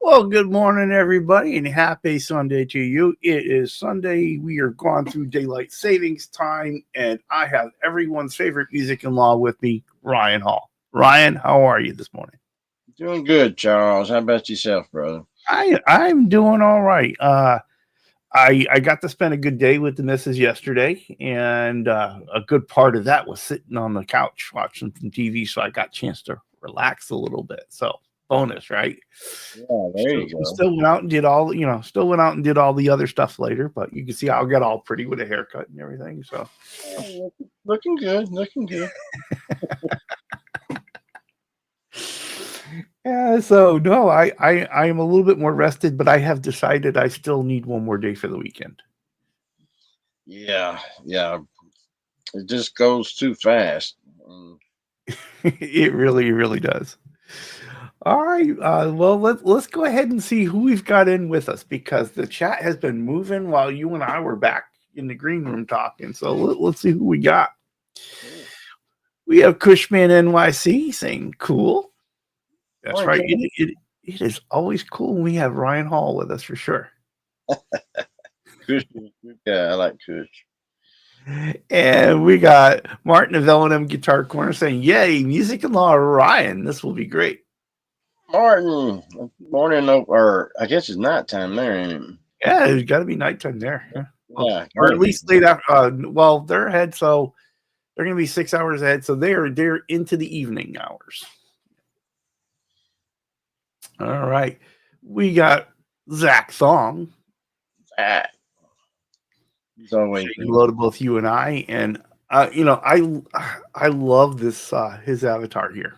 Well, good morning, everybody, and happy Sunday to you. It is Sunday. We are going through daylight savings time, and I have everyone's favorite music in law with me, Ryan Hall. Ryan, how are you this morning? Doing good, Charles. How about yourself, brother? I'm doing all right. I got to spend a good day with the missus yesterday, and a good part of that was sitting on the couch watching some TV, so I got a chance to relax a little bit. So bonus, right? Yeah, there Still, you go. still went out and did all still went out and did all the other stuff later, but you can see I'll get all pretty with a haircut and everything. So Looking good, looking good. yeah, so no, I am a little bit more rested, but I have decided I still need one more day for the weekend. Yeah. It just goes too fast. It really does. All right. Well, let's go ahead and see who we've got in with us because the chat has been moving while you and I were back in the green room talking. So let's see who we got. We have Cushman NYC saying cool. That's Morning, right. King. It is always cool when we have Ryan Hall with us for sure. Kush is a good guy. I like Kush. And we got Martin of L&M Guitar Corner saying, yay, music and law, Ryan. This will be great. Martin, morning, or I guess it's nighttime there, ain't it? Yeah, it's got to be nighttime there. Yeah. Well, Yeah, or at gotta be. least late after. Well, they're ahead, so they're going to be 6 hours ahead. So they're into the evening hours. All right. We got Zach Thong. Ah, he's always Saying good. hello to both you and I. And, I love this, his avatar here.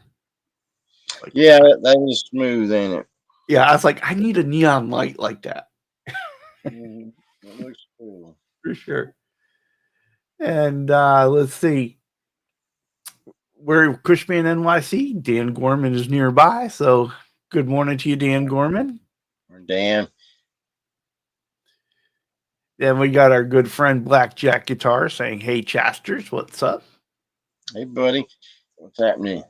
Like, Yeah, that is smooth, ain't it? yeah, I was like, I need a neon light like that It looks cool. for sure. And let's see. We're Cushman NYC. Dan Gorman is nearby. So good morning to you, Dan Gorman. Or Dan. Then we got our good friend Blackjack Guitar saying, hey, Chasters, what's up? Hey, buddy. What's happening?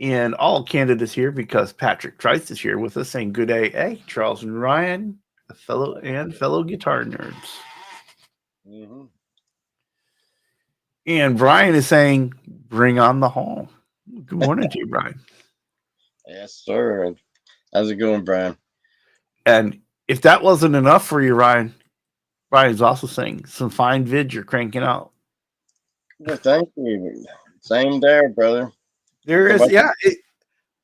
And all candidates here because Patrick Trice is here with us saying good day. Hey, Charles and Ryan, fellow guitar nerds. Mm-hmm. And Brian is saying, bring on the hall. Good morning to you, Brian. Yes, sir. How's it going, Brian? And if that wasn't enough for you, Brian's also saying some fine vid you're cranking out. Well, thank you. Same there, brother. There How is, about yeah.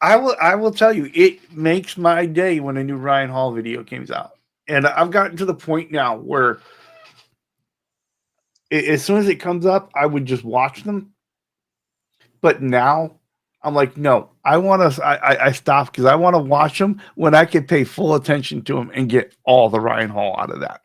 I will tell you, it makes my day when a new Ryan Hall video comes out. And I've gotten to the point now where as soon as it comes up, I would just watch them. But now I'm like, no, I stop because I want to watch them when I can pay full attention to them and get all the Ryan Hall out of that.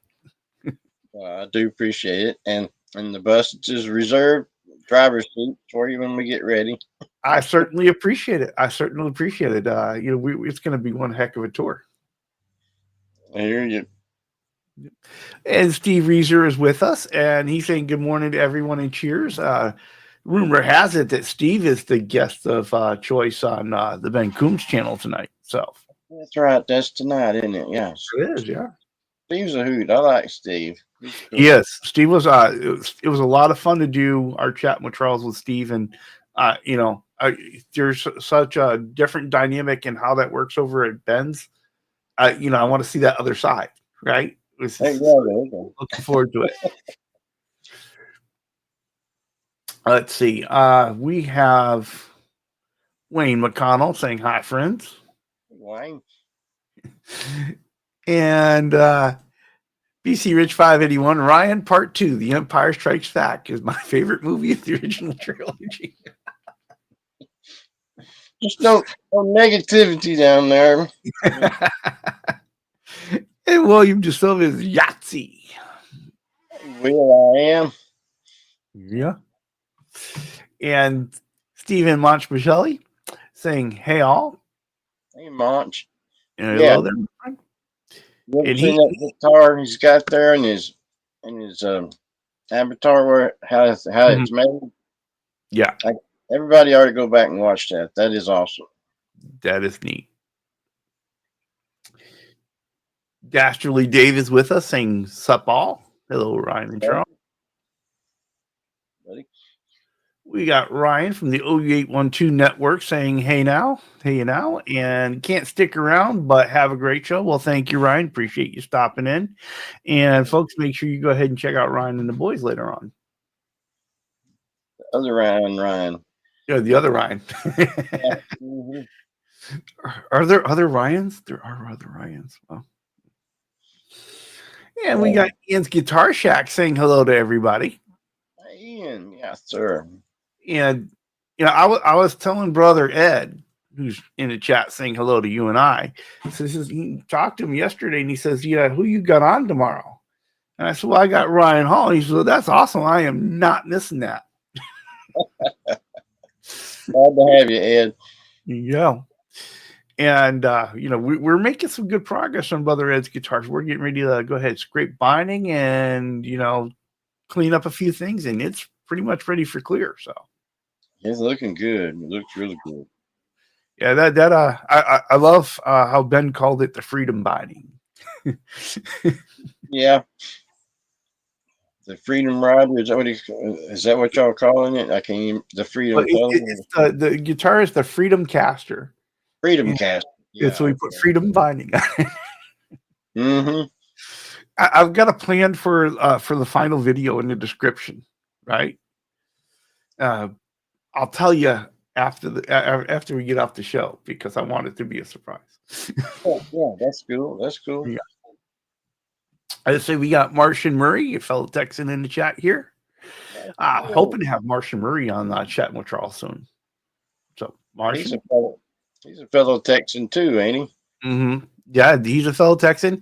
I do appreciate it, and the bus is reserved driver's seat for you when we get ready. I certainly appreciate it. I certainly appreciate it. It's going to be one heck of a tour. Here you. And Steve Reeser is with us, and he's saying good morning to everyone and cheers. Rumor has it that Steve is the guest of choice on the Ben Coombs channel tonight. So That's right. That's tonight, isn't it? Yes. it is, yeah. Steve's a hoot. I like Steve. He's cool. Yes, Steve was. It was a lot of fun to do our chat with Charles with Steve, and there's such a different dynamic in how that works over at Ben's. I want to see that other side, right? There you go. There you go. Looking forward to it. Let's see. We have Wayne McConnell saying hi, friends, Wayne. and BC Rich 581 Ryan Part 2, The Empire Strikes Back is my favorite movie of the original trilogy. Just no negativity down there. And William DeSilva is Yahtzee. Will I am. Yeah. And Stephen Monchmichelli saying, hey, all. Hey, Monch. And Yeah. hello there. You ever And seen that guitar he's got there in his avatar where how it's made? Yeah. Everybody ought to go back and watch that. That is awesome. That is neat. Dastardly Dave is with us saying sup all. Hello, Ryan and Charles. Buddy. We got Ryan from the OU812 network saying hey now, and can't stick around, but have a great show. Well, thank you, Ryan. Appreciate you stopping in. And folks, make sure you go ahead and check out Ryan and the boys later on. The other Ryan. Yeah, the other Ryan. Yeah. Mm-hmm. Are there other Ryans? There are other Ryans. Well, and we got Ian's Guitar Shack saying hello to everybody. Hey, Ian, yes, sir. And I was telling brother Ed, who's in the chat, saying hello to you and I. So he talked to him yesterday, and he says, "Yeah, who you got on tomorrow?" And I said, "Well, I got Ryan Hall." And he said, well, "That's awesome. I am not missing that." Glad to have you, Ed. Yeah. And we're making some good progress on Brother Ed's guitars. We're getting ready to go ahead, scrape binding, and clean up a few things, and it's pretty much ready for clear. So It's looking good. It looks really good. Yeah, I love how Ben called it the freedom binding. Yeah. The Freedom Rider, is that what y'all calling it? I can't even, the Freedom It's the guitar is the Freedom Caster. Freedom Cast. Yeah, so we put freedom binding on it. Mm-hmm. I've got a plan for the final video in the description, right? I'll tell you after we get off the show because I want it to be a surprise. Yeah, that's cool. That's cool. Yeah. I say we got Martian Murray, a fellow Texan, in the chat here. Hoping to have Martian Murray on chatting with Charles soon. So Martian, he's a fellow Texan too, ain't he? Mm-hmm. Yeah, he's a fellow Texan.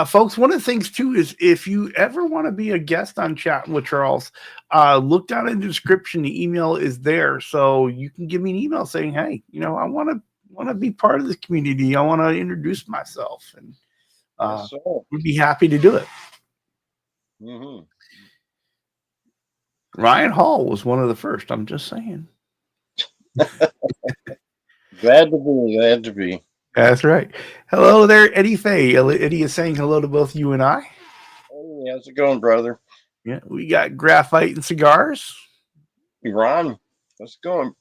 Folks, one of the things too is if you ever want to be a guest on Chatting with Charles, look down in the description. The email is there, so you can give me an email saying, "Hey, I want to be part of this community. I want to introduce myself," and we'd be happy to do it. Mm-hmm. Ryan Hall was one of the first. I'm just saying. Glad to be. That's right. Hello there, Eddie Fay. Eddie is saying hello to both you and I. Hey, how's it going, brother? Yeah, we got Graphite and Cigars. Ron, how's it going?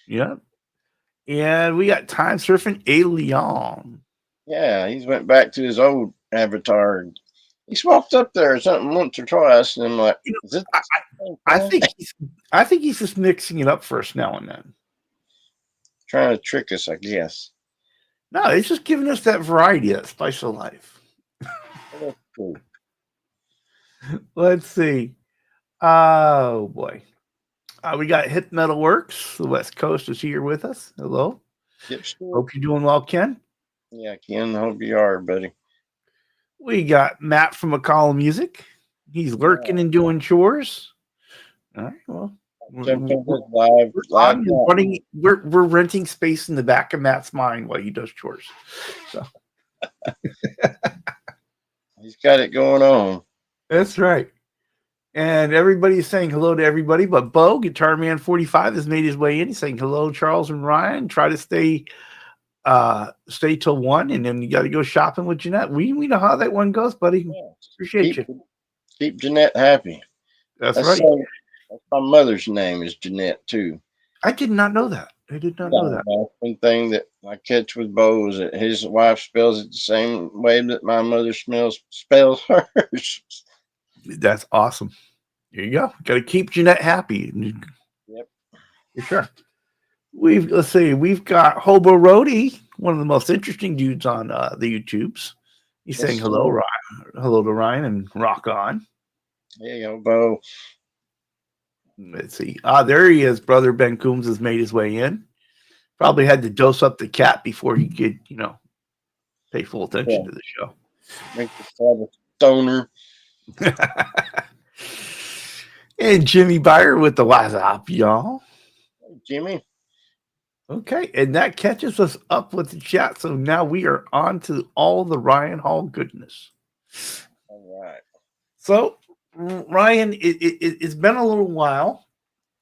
Yeah. And we got Time Surfing Alien. Yeah, he's went back to his old avatar. He swapped up there or something once or twice, and I'm like, is this I think he's just mixing it up for us now and then. Trying to trick us, I guess. No, he's just giving us that variety, that spice of life. That's cool. Let's see. Oh boy. We got Hip Metal Works. The West Coast is here with us. Hello. Yep, sure. Hope you're doing well, Ken. Yeah, Ken. Hope you are, buddy. We got Matt from McCall Music. He's lurking and doing chores. All right. Well, we're renting space in the back of Matt's mind while he does chores. So he's got it going on. That's right. And everybody's saying hello to everybody, but Bo, Guitar Man 45, has made his way in. He's saying hello, Charles and Ryan. Try to stay till 1, and then you got to go shopping with Jeanette. We know how that one goes, buddy. Yeah. Appreciate you. Keep Jeanette happy. That's right. That's my mother's name is Jeanette too. I did not know that. I did not know that. One thing that I catch with Bo is that his wife spells it the same way that my mother spells hers. That's awesome. There you go. Got to keep Jeanette happy. Yep. For sure. We've got Hobo Roadie, one of the most interesting dudes on the YouTubes. He's saying hello, Ryan. Hello to Ryan and rock on. Hey, Hobo. Let's see. There he is. Brother Ben Coombs has made his way in. Probably had to dose up the cat before he could, pay full attention to the show. Make the stoner. And Jimmy Byer with the what's up, y'all. Hey, Jimmy. Okay, and that catches us up with the chat. So now we are on to all the Ryan Hall goodness. All right. So, Ryan, it's been a little while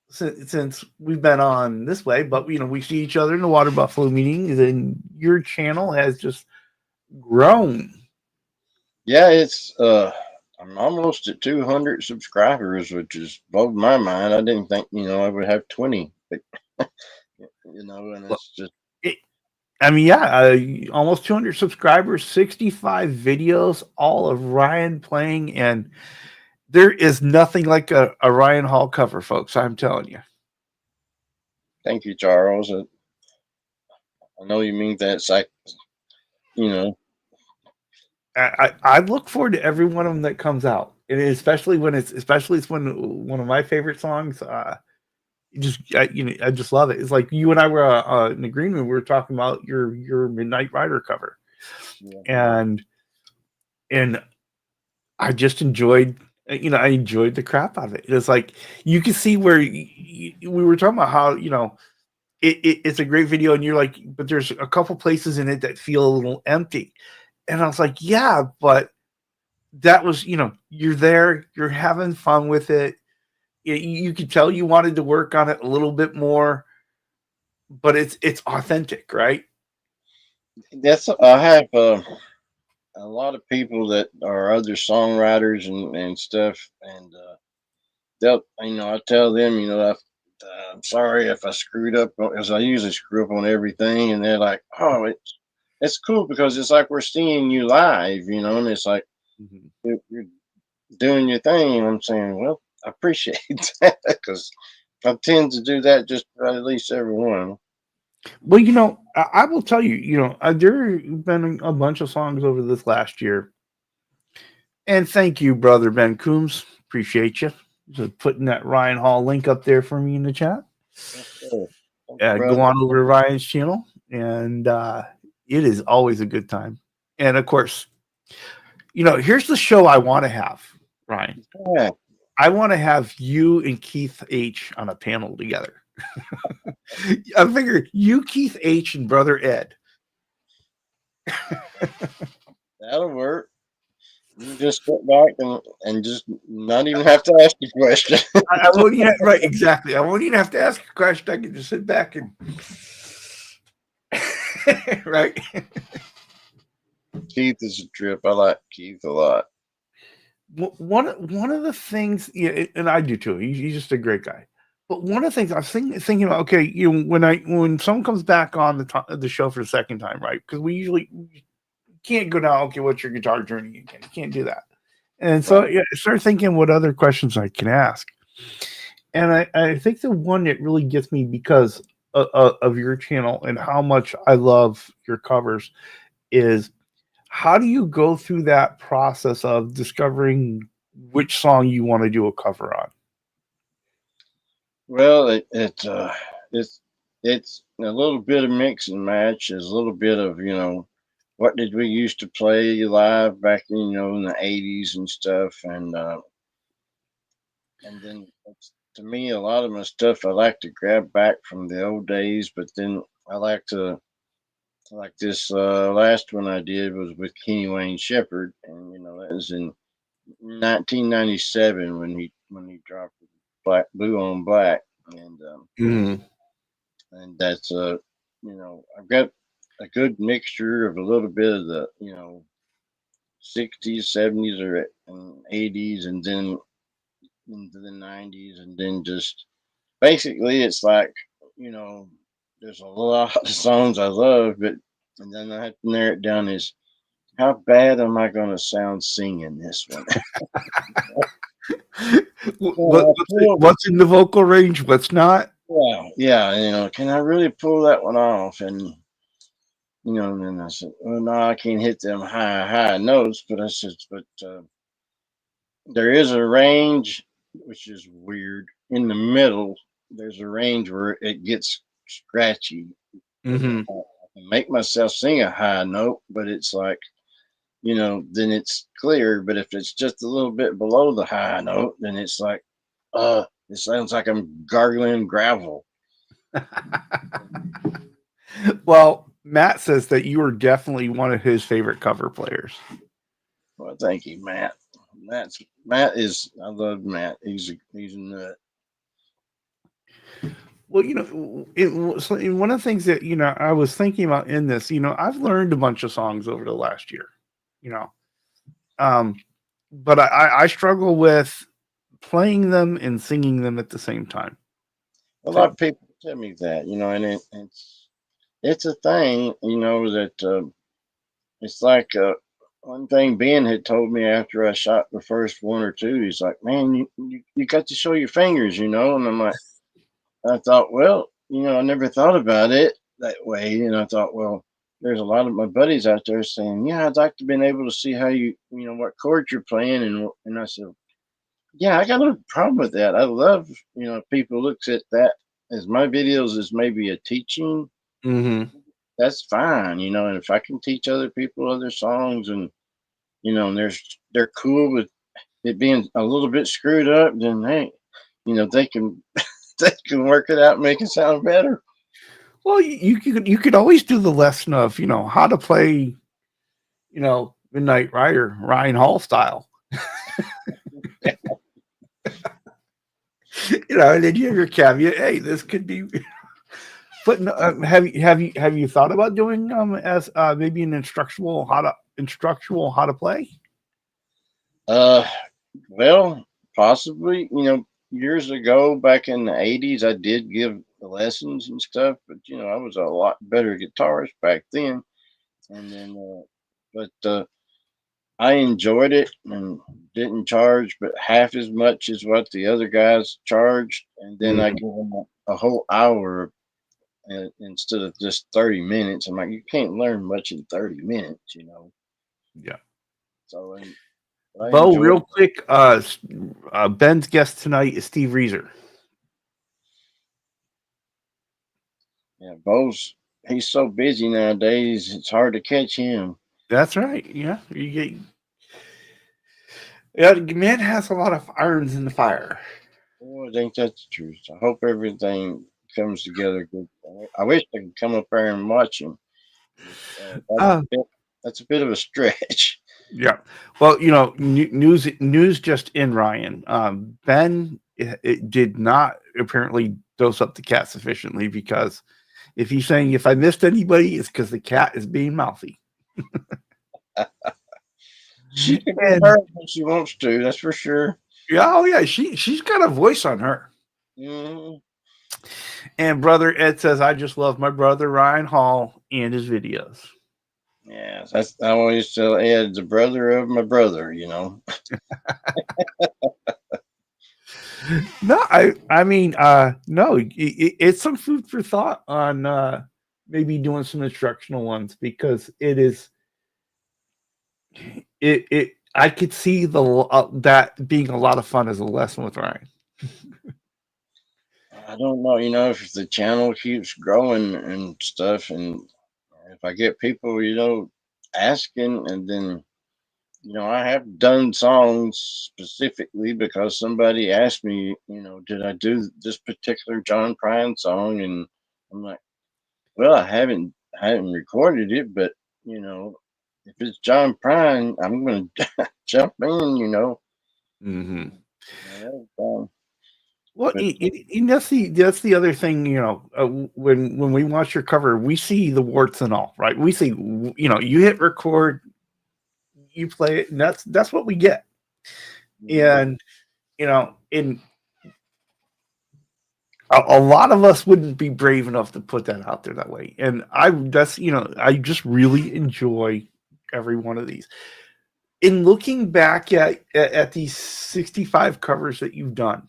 since we've been on this way, but we see each other in the Water Buffalo meetings, and your channel has just grown Yeah, it's I'm almost at 200 subscribers, which is blowed my mind. I didn't think, I would have 20, but and Well, it's just it, I mean, yeah, almost 200 subscribers, 65 videos, all of Ryan playing, and there is nothing like a Ryan Hall cover, folks. I'm telling you. thank you, Charles. I know you mean that. It's like, you know, I look forward to every one of them that comes out, and especially it's when one of my favorite songs. I just love it. It's like you and I were in agreement. We were talking about your Midnight Rider cover, yeah, and and I just enjoyed. I enjoyed the crap out of it. It's like you can see where we were talking about how it's a great video, and you're like, but there's a couple places in it that feel a little empty, and I was like, yeah, but that was you're there, you're having fun with it. You could tell you wanted to work on it a little bit more, but it's authentic, right? that's I have a lot of people that are other songwriters and stuff, and they'll, I tell them, I'm sorry if I screwed up, because I usually screw up on everything, and they're like, oh, it's cool because it's like we're seeing you live, and it's like Mhm. you're doing your thing. And I'm saying, well, I appreciate that because I tend to do that just about at least every one. Well, I will tell you, there have been a bunch of songs over this last year, and thank you, brother Ben Coombs. Appreciate you for putting that Ryan Hall link up there for me in the chat. Yes, sir. Thank you, Go brother. on over to Ryan's channel, and it is always a good time. And of course, here's the show I want to have, Ryan. Yeah, I want to have you and Keith H on a panel together. I figure you, Keith H, and brother Ed. that'll work. You can just sit back and just not even have to ask the question. I won't even right, exactly. I won't even have to ask a question. I can just sit back and right. Keith is a trip. I like Keith a lot. One of the things, yeah, and I do too. He's just a great guy. But one of the things I was thinking about, okay, when someone comes back on the show for the second time, right? Because we usually can't go down. Okay, what's your guitar journey again? You can't do that. And so Right. yeah, I started thinking what other questions I can ask. And I think the one that really gets me because of your channel and how much I love your covers is how do you go through that process of discovering which song you want to do a cover on? Well, it's it's a little bit of mix and match. There's a little bit of what did we used to play live back in in the '80s and stuff, and then to me a lot of my stuff I like to grab back from the old days, but then I like to like this last one I did was with Kenny Wayne Shepherd, and that was in 1997 when he dropped Black Blue on Black, and Mhm. that's I've got a good mixture of a little bit of the 60s, 70s, or and 80s, and then into the 90s, and then just basically it's like you know there's a lot of songs I love, but and then I have to narrow it down is how bad am I going to sound singing this one? Yeah, What's in the vocal range? What's not? yeah, can I really pull that one off? And then I said, well, no, I can't hit them high notes, but I said, but there is a range, which is weird. In the middle, there's a range where it gets scratchy. Hmm. I can make myself sing a high note, but it's like, then it's clear. But if it's just a little bit below the high note, then it's like, it sounds like I'm gargling gravel. Well, Matt says that you are definitely one of his favorite cover players. Well, thank you, Matt. Matt is. I love Matt. He's a nut. Well, one of the things that I was thinking about in this, I've learned a bunch of songs over the last year, you know, Um, but I struggle with playing them and singing them at the same time. A lot of people tell me that, and it's a thing, that it's like one thing Ben had told me after I shot the first one or two. He's like, "Man, you got to show your fingers, and I'm like, I thought, well, I never thought about it that way, and I thought, well, there's a lot of my buddies out there saying, yeah, I'd like to been able to see how what chords you're playing, and I said, yeah, I got no problem with that. I love, if people looks at that as my videos as maybe a teaching, Mm-hmm. that's fine, and if I can teach other people other songs and and they're cool with it being a little bit screwed up, then hey, they can they can work it out and make it sound better. Well, you could always do the lesson of how to play Midnight Rider Ryan Hall style. And then you have your caveat. Hey, this could be. But no, have you thought about doing as maybe an instructional how to play? Uh, well, possibly, years ago, back in the '80s, I did give lessons and stuff, but I was a lot better guitarist back then, and then, but I enjoyed it and didn't charge, but half as much as what the other guys charged, and then I Mhm. give them a whole hour instead of just 30 minutes. I'm like, you can't learn much in 30 minutes. Yeah. So, and I Bo, enjoyed real it. quick, Ben's guest tonight is Steve Reeser. Yeah, Bo's he's so busy nowadays. It's hard to catch him. That's right. Yeah, yeah. Man has a lot of irons in the fire. Boy, I think that's the truth. I hope everything comes together good. I wish I could come up there and watch him. That's Uh, a bit. That's a bit of a stretch. yeah. Well, news just in, Ryan. Ben it did not apparently dose up the cat sufficiently, because if he's saying if I missed anybody, it's because the cat is being mouthy. She can be And heard when she wants to. That's for sure. yeah, oh yeah, she's got a voice on her. Hmm. And brother Ed says, I just love my brother Ryan Hall and his videos. Yeah, that's I always tell Ed, the brother of my brother. No, I mean, no, it's some food for thought on maybe doing some instructional ones, because it I could see that being a lot of fun as a lesson with Ryan. I don't know. If the channel keeps growing and stuff, and if I get people, asking, and then I have done songs specifically because somebody asked me, did I do this particular John Prine song? And I'm like, well, I haven't recorded it, but you know, if it's John Prine, I'm gonna jump in. Hmm. That's fine. Well, But and that's the other thing. When we watch your cover, we see the warts and all, right? We see, you hit record, you play it, and that's what we get. mhm. And in a lot of us wouldn't be brave enough to put that out there that way. And I just really enjoy every one of these. In looking back at these 65 covers that you've done,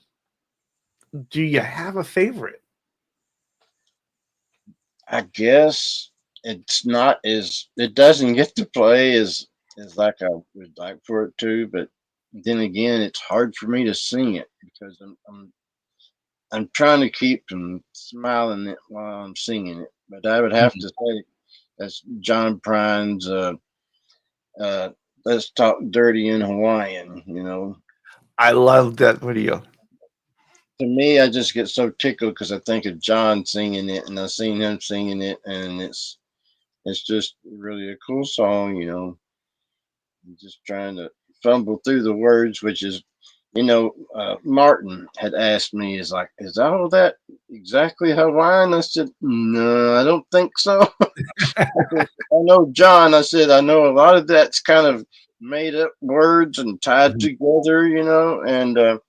do you have a favorite? I guess it's not as it doesn't get to play as like I would like for it to, but then again, it's hard for me to sing it because I'm trying to keep from smiling it while I'm singing it. But I would have to say that's John Prine's uh, "Let's Talk Dirty in Hawaiian." I love that video. To me, I just get so tickled because I think of John singing it, and I've seen him singing it, and it's just really a cool song. I'm just trying to fumble through the words, which is, Martin had asked me, is that all that exactly Hawaiian? I said, no, I don't think so. I know John. I said, I know a lot of that's kind of made up words and tied Mhm. together, and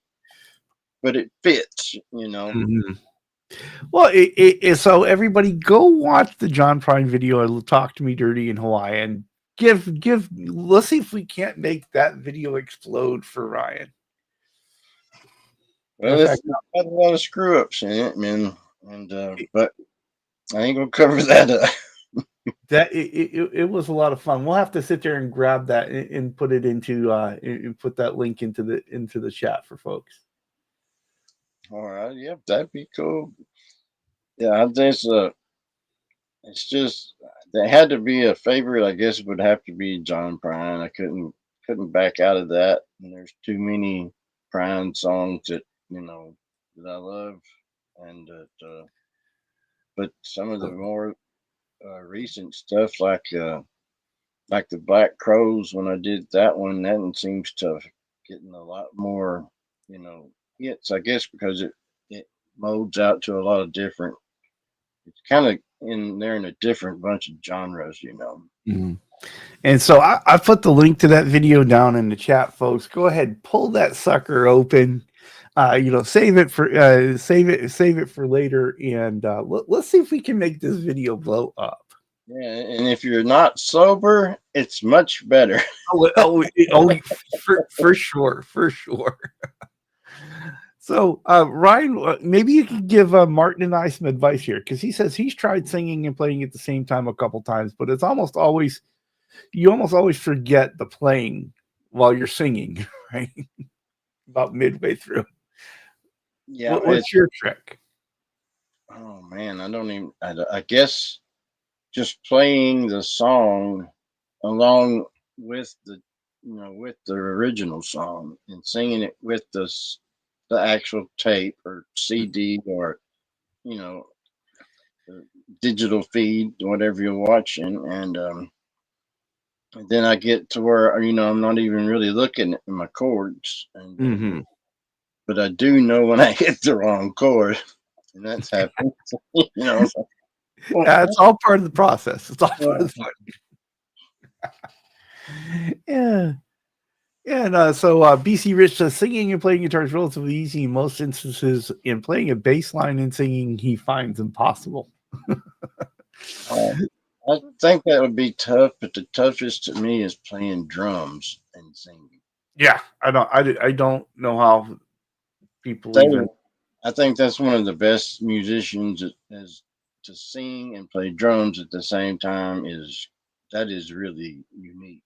but it fits, Mhm. Well, so everybody go watch the John Prine video and Talk to Me Dirty in Hawaii and give let's see if we can't make that video explode for Ryan. In Well, it's fact, got a lot of screw ups in it, man, and but I ain't gonna cover that up. that it was a lot of fun. We'll have to sit there and grab that and put it into and put that link into the chat for folks. All right, yep, that'd be cool. Yeah, I think it's just there had to be a favorite. I guess it would have to be John Prine. I couldn't back out of that. And there's too many Prine songs that that I love, and that but some of the more recent stuff like the Black Crows, when I did that one, that one seems to have getting a lot more you know hits. I guess because it molds out to a lot of different. It's kind of in there in a different bunch of genres. Mhm. And so I put the link to that video down in the chat, folks. Go ahead, pull that sucker open. Save it for later, and let's see if we can make this video blow up. Yeah, and if you're not sober, it's much better. For sure, for sure. So, Ryan, maybe you could give Martin and I some advice here because he says he's tried singing and playing at the same time a couple times, but it's almost always you almost always forget the playing while you're singing, right? About midway through. Yeah, What's your trick? oh man, I don't even. I guess just playing the song along with with the original song and singing it with the actual tape or CD or you know the digital feed, whatever you're watching, and then I get to where I'm not even really looking at my chords, and Mm-hmm. but I do know when I hit the wrong chord, and that's happened. So, It's all part of the process. It's all part of the yeah. fun. Yeah. And so BC Rich says singing and playing guitar is relatively easy in most instances. In playing a bass line and singing, he finds impossible. Uh, I think that would be tough, but the toughest to me is playing drums and singing. Yeah, I don't know how people They, even. I think that's one of the best musicians is to sing and play drums at the same time that is really unique.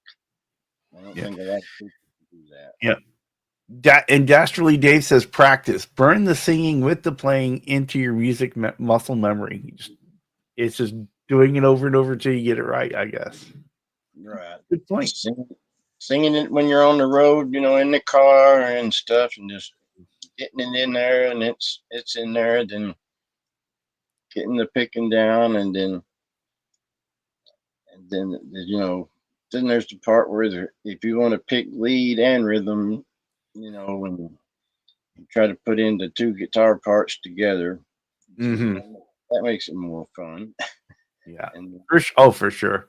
I don't Yeah, think a lot of people can do that. yeah. And Dastardly Dave says practice. Burn the singing with the playing into your music muscle memory. It's just doing it over and over until you get it right, I guess. Right. Good point. Singing it when you're on the road, in the car and stuff, and just getting it in there, and it's in there. Then getting the picking down, and then then there's the part where if you want to pick lead and rhythm, when you try to put in the two guitar parts together, Mm-hmm. that makes it more fun. Yeah. And For sure.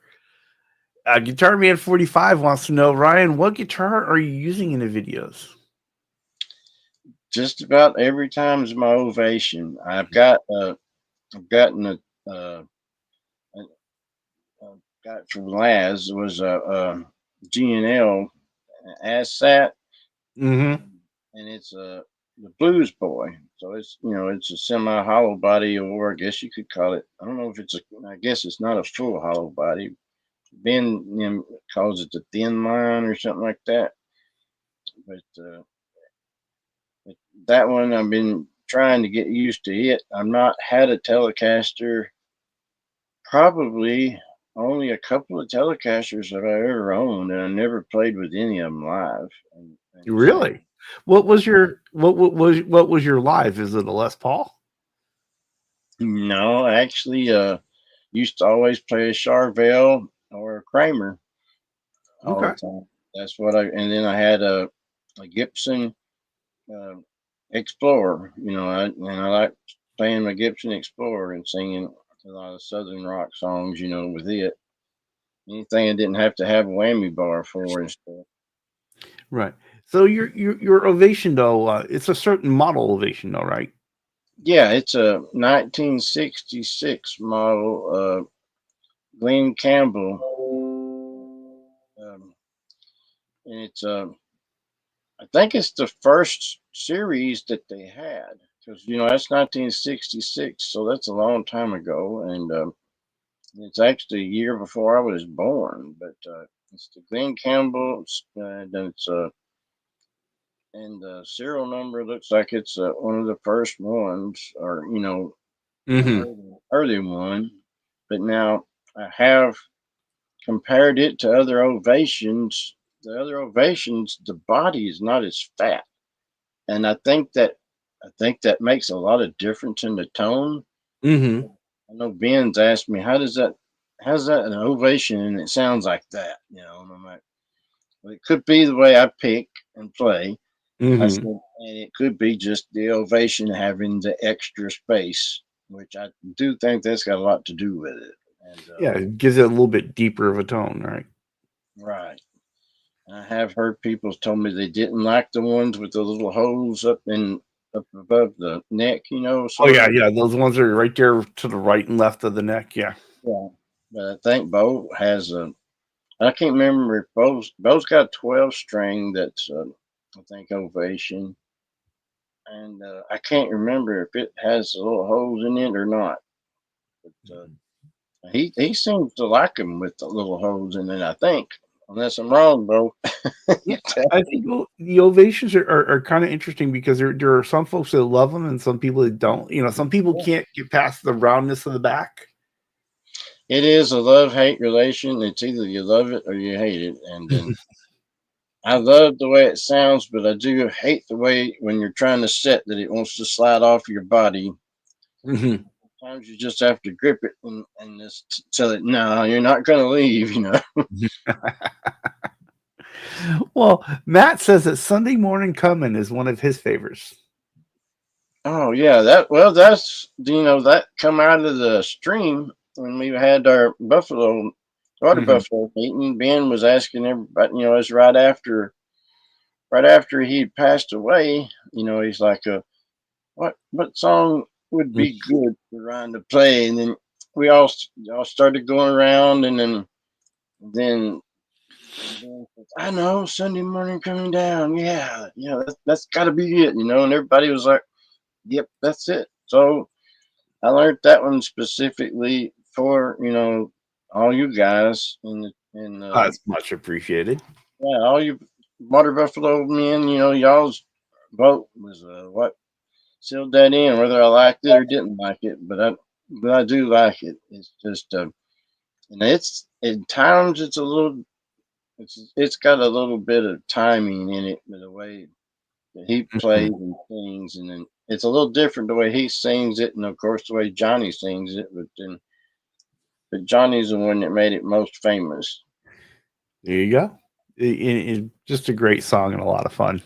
Guitar Man 45 wants to know, Ryan, what guitar are you using in the videos? just about every time is my ovation. I've gotten a got from Laz was a G&L ASSAT, Mm-hmm. and it's the Blues Boy. So it's a semi hollow body, or I guess you could call it. I don't know if it's a. I guess it's not a full hollow body. Ben calls it the thin line or something like that. But that one I've been trying to get used to it. I've not had a Telecaster. Probably only a couple of Telecasters that I ever owned, and I never played with any of them live. And so Really? What was your live? Is it a Les Paul? no, I actually used to always play a Charvel or a Kramer all Okay. the time. That's what and then I had a Gibson uh, Explorer, and I like playing my Gibson Explorer and singing a lot of Southern rock songs, with it. anything I didn't have to have a whammy bar for and stuff. Right. So your ovation though, it's a certain model ovation though, right? Yeah, it's a 1966 model Glenn Campbell, and it's I think it's the first series that they had because that's 1966, so that's a long time ago, and it's actually a year before I was born. But it's the Glenn Campbell, and it's and the serial number looks like it's one of the first ones, or an Mm-hmm. early one. But now I have compared it to other ovations. The other ovations, the body is not as fat, and I think that makes a lot of difference in the tone. Mm-hmm. I know Ben's asked me, how's that an ovation and it sounds like that, and I'm like, well, it could be the way I pick and play. I said, Mm-hmm. and it could be just the ovation having the extra space, which I do think that's got a lot to do with it. And Yeah, it gives it a little bit deeper of a tone, right? right, I have heard people told me they didn't like the ones with the little holes up above the neck, Oh sort yeah, of. yeah. Those ones are right there to the right and left of the neck. Yeah. Yeah. But I think Bo has a. I can't remember if Bo's got a 12 string that's I think ovation, and I can't remember if it has little holes in it or not. But he seems to like them with the little holes in it. I think, unless I'm wrong, Bo. Yeah, I think the ovations are kind of interesting because there are some folks that love them and some people that don't. Some people can't get past the roundness of the back. It is a love hate relation. It's either you love it or you hate it, and then I love the way it sounds, but I do hate the way when you're trying to set that it wants to slide off your body. Mhm. Sometimes you just have to grip it and just tell it, no, you're not going to leave. Well, Matt says that Sunday Morning Coming is one of his favorites. Oh, yeah. That's, that come out of the stream when we had our water Mhm. buffalo meeting. Ben was asking everybody, it was right after he passed away. He's like, what song would Mm. be good for Ryan to play? And then we all started going around, and then I know Sunday morning coming down. Yeah, yeah, that's got to be it. And everybody was like, "Yep, that's it." So I learned that one specifically for all you guys That's much appreciated. yeah, all you water buffalo men. Y'all's vote was what sealed that in, whether I liked it or didn't like it. But I do like it. It's just and it's in times it's a little it's got a little bit of timing in it with the way that he plays Mhm. and sings, and then it's a little different the way he sings it, and of course the way Johnny sings it. But Johnny's the one that made it most famous. There you go. Just a great song and a lot of fun.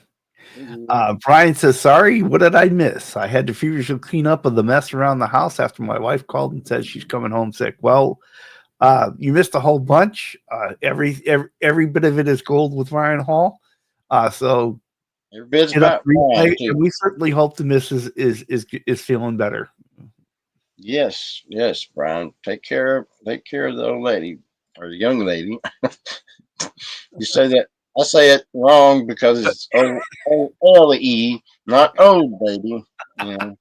Mhm. Brian says, "Sorry, what did I miss? I had to feverishly clean up of the mess around the house after my wife called and said she's coming home sick." Well, you missed a whole bunch. Every bit of it is gold with Ryan Hall. So Every bit's hit up about replay, time too. and we certainly hope the missus is feeling better. Yes, yes, Brian. Take care of the old lady or the young lady. You say that I say it wrong because it's OLE, not old baby. But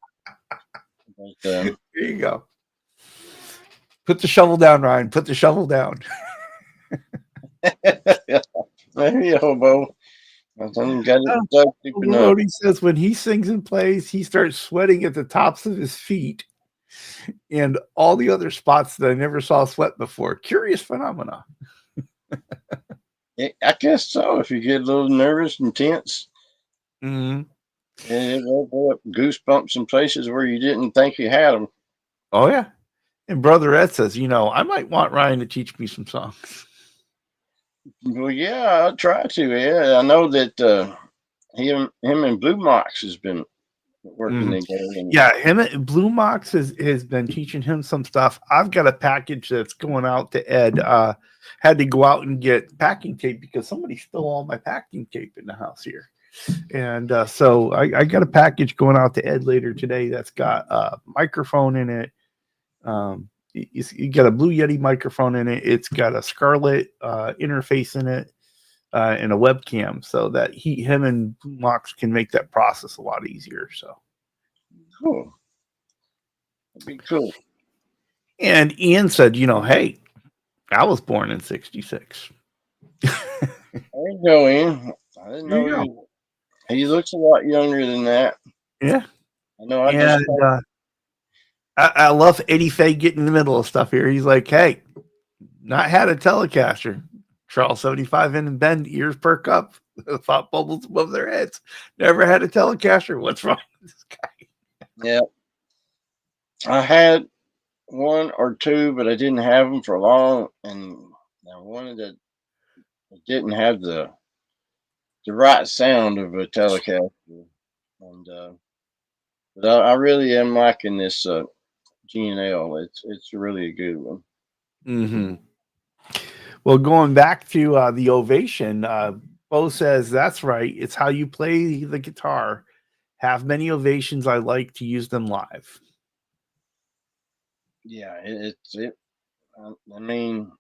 There you go. Put the shovel down, Ryan. Put the shovel down. maybe a hobo. I think got it dug deep enough. Maloney says when he sings and plays, he starts sweating at the tops of his feet and all the other spots that I never saw sweat before. Curious phenomena. I guess so. If you get a little nervous and tense, Mhm. and it'll go up goosebumps in places where you didn't think you had them. Oh yeah. And Brother Ed says, I might want Ryan to teach me some songs. Well, yeah, I'll try to. Yeah, I know that him and Blue Mox has been working together. And Yeah, him and Blue Mox has been teaching him some stuff. I've got a package that's going out to Ed. Had to go out and get packing tape because somebody stole all my packing tape in the house here. And so I got a package going out to Ed later today that's got a microphone in it. You got a Blue Yeti microphone in it. It's got a Scarlett interface in it and a webcam so that him and Blue Mox can make that process a lot easier. So cool. That'd be cool. And Ian said, hey, I was born in 66. There you go, Ian. I didn't There know you go. he looks a lot younger than that. Yeah. I know I just And I love Eddie Fay getting in the middle of stuff here. He's like, hey, not had a Telecaster. Charles 75 in and bend, ears perk up, thought bubbles above their heads. Never had a Telecaster. What's wrong with this guy? yeah. I had one or two, but I didn't have them for long, and I wanted to. I didn't have the right sound of a Telecaster, and but I really am liking this G&L. It's really a good one. Mm-hmm. Well, going back to the ovation, Bo says, that's right. It's how you play the guitar. Have many ovations. I like to use them live. Yeah, it's it. I mean,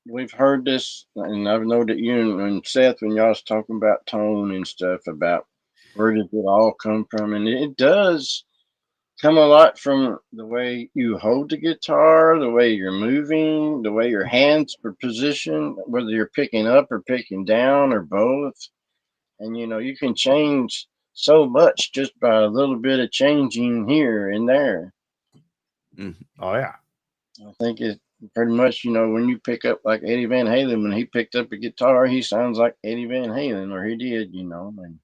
we've heard this, and I've know that you and Seth, when y'all was talking about tone and stuff, about where does it all come from, and it does come a lot from the way you hold the guitar, the way you're moving, the way your hands are positioned, whether you're picking up or picking down or both. And you can change so much just by a little bit of changing here and there. Oh, yeah. I think it pretty much, when you pick up like Eddie Van Halen, when he picked up a guitar, he sounds like Eddie Van Halen, or he did. And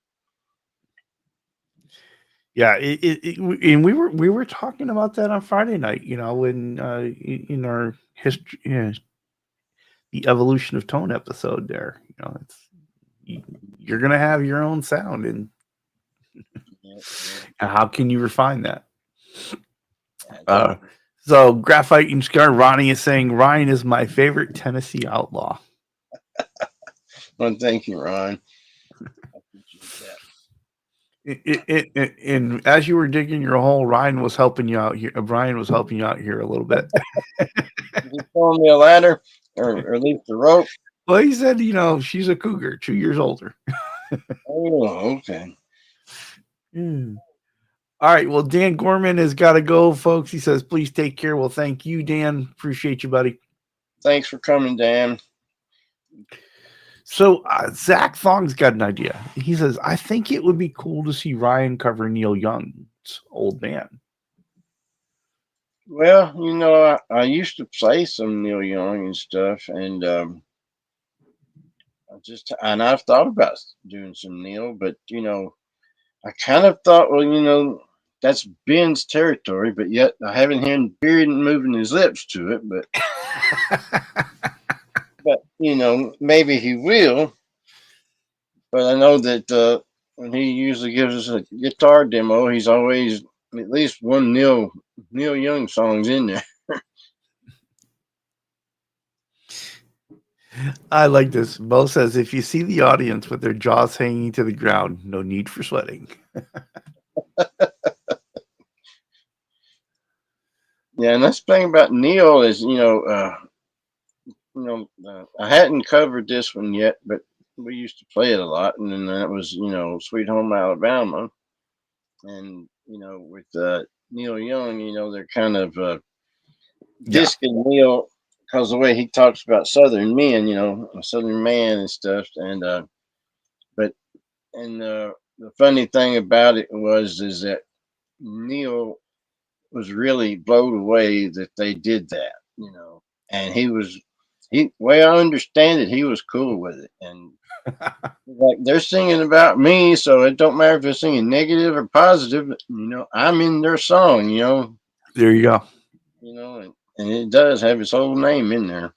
Yeah, and we were talking about that on Friday night, in our history, the evolution of tone episode there. You're gonna have your own sound, and yeah, how can you refine that? yeah. So Graphite and Scar Ronnie is saying Ryan is my favorite Tennessee outlaw. Well, thank you, Ron. I appreciate that. And as you were digging your hole, Ryan was helping you out here. Brian was helping you out here a little bit. He's throwing me a ladder, or at least a rope. Well, he said, she's a cougar, 2 years older. Oh, okay. All right. Well, Dan Gorman has got to go, folks. He says, please take care. Well, thank you, Dan. Appreciate you, buddy. Thanks for coming, Dan. So Zach Thong's got an idea. He says, I think it would be cool to see Ryan cover Neil Young's Old Man. Well, I used to play some Neil Young and stuff, and I've thought about doing some Neil, but I kind of thought, well, that's Ben's territory, but yet I haven't heard Beard moving his lips to it, but but maybe he will. But I know that when he usually gives us a guitar demo, he's always at least one Neil Young songs in there. I like this. Bo says, if you see the audience with their jaws hanging to the ground, no need for sweating. Yeah, and that's the thing about Neil is, I hadn't covered this one yet, but we used to play it a lot, and then that was, Sweet Home Alabama, and with Neil Young, they're kind of disking Neil because the way he talks about Southern men, a Southern man and stuff, and but and the funny thing about it is that Neil was really blown away that they did that, and he way I understand it, he was cool with it, and like they're singing about me, so it don't matter if they're singing negative or positive, I'm in their song, There you go. And it does have its whole name in there.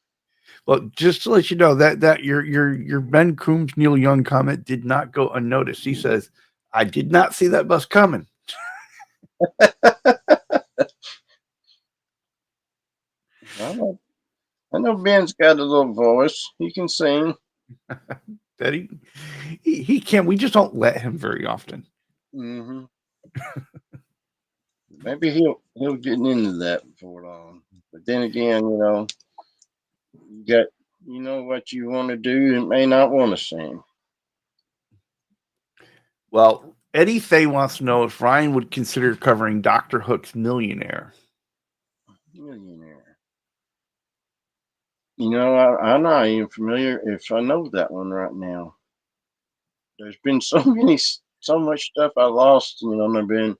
Well, just to let you know that your Ben Coombs Neil Young comment did not go unnoticed. He says, I did not see that bus coming. I know Ben's got a little voice. He can sing. That he can. We just don't let him very often. Hmm. Maybe he'll get into that before long. But then again, you got what you want to do and may not want to sing. Well, Eddie Fay wants to know if Ryan would consider covering Dr. Hook's Millionaire. Millionaire. I'm not even familiar if I know that one right now. There's been so much stuff I lost. And I've been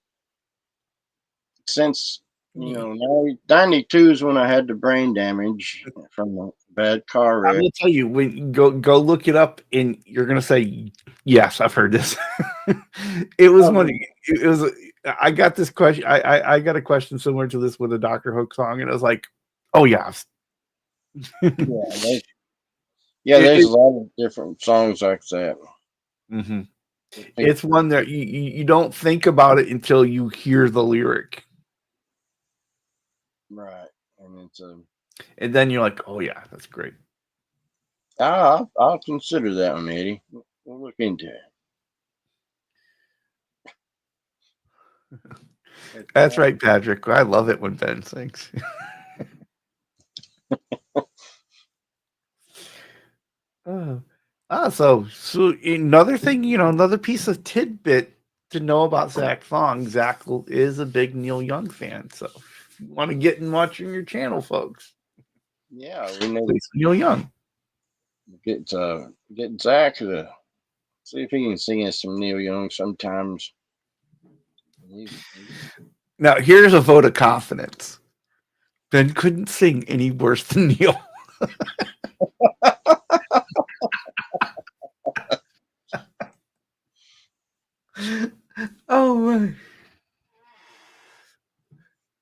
since I 92 is when I had the brain damage from a bad car wreck. will tell you when you go look it up, and you're gonna say, "Yes, I've heard this." It was one. Oh, It was. I got this question. I got a question similar to this with a Dr. Hook song, and I was like, "Oh yeah." yeah, It, there's a it, lot of different songs like that. mhm. that It's people, one that you don't think about it until you hear the lyric, right, and it's and then you're like, "Oh yeah, that's great." I'll consider that one, Eddie. We'll look into it. That's right, Patrick. I love it when Ben sings. Oh. So another thing, another piece of tidbit to know about Zach Fong. Is a big Neil Young fan. So if you want to get and watching your channel, folks, Yeah, we need please Neil Young. to get Zach to see if he can sing us some Neil Young sometimes. He- Now here's a vote of confidence. Ben couldn't sing any worse than Neil. Oh my.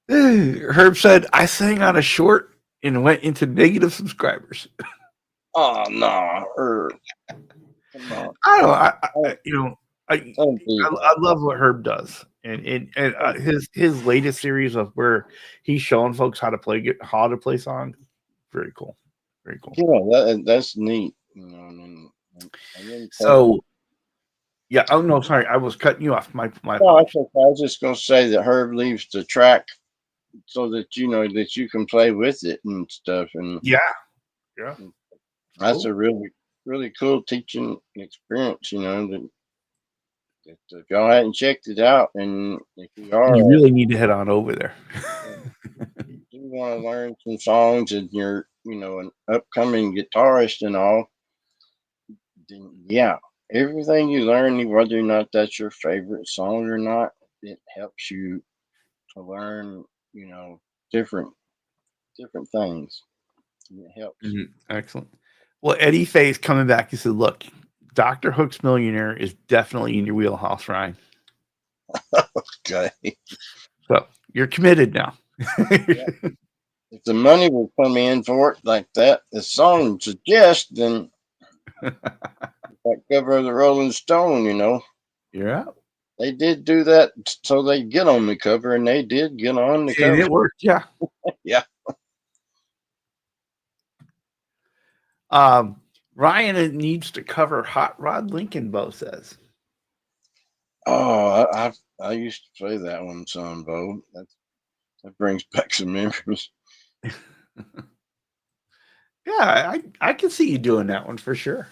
Herb said I sang on a short and went into negative subscribers. Oh no, come on. I don't know. Don't, I don't do I that. love what Herb does, and Don't- his latest series of where he's showing folks how to play songs. Very cool, very cool. that's neat. And then So yeah. Oh no, sorry, I was cutting you off. My no, apologies. I was just gonna say that Herb leaves the track so that that you can play with it and stuff, and Yeah, yeah, it's that's cool. a really cool teaching experience. That if y'all hadn't checked it out, and if you are, You really need to head on over there. do want to learn some songs, and you're an upcoming guitarist and all, then yeah, everything you learn, whether or not that's your favorite song or not, it helps you to learn, different different things. And it helps. Mhm. Excellent. Well, Eddie Faye's coming back. He said, "Look, Doctor Hook's Millionaire is definitely in your wheelhouse, Ryan. Okay. So you're committed now." Yeah. If the money will come in for it like that, the song suggests, then that cover of the Rolling Stone, You're out. they did do that so they get on the cover, and they did get on the And cover. it worked, yeah. Yeah. Um, Ryan needs to cover Hot Rod Lincoln, Bo says. Oh, I used to play that one some, Bo. That brings back some memories. Yeah, I can see you doing that one for sure.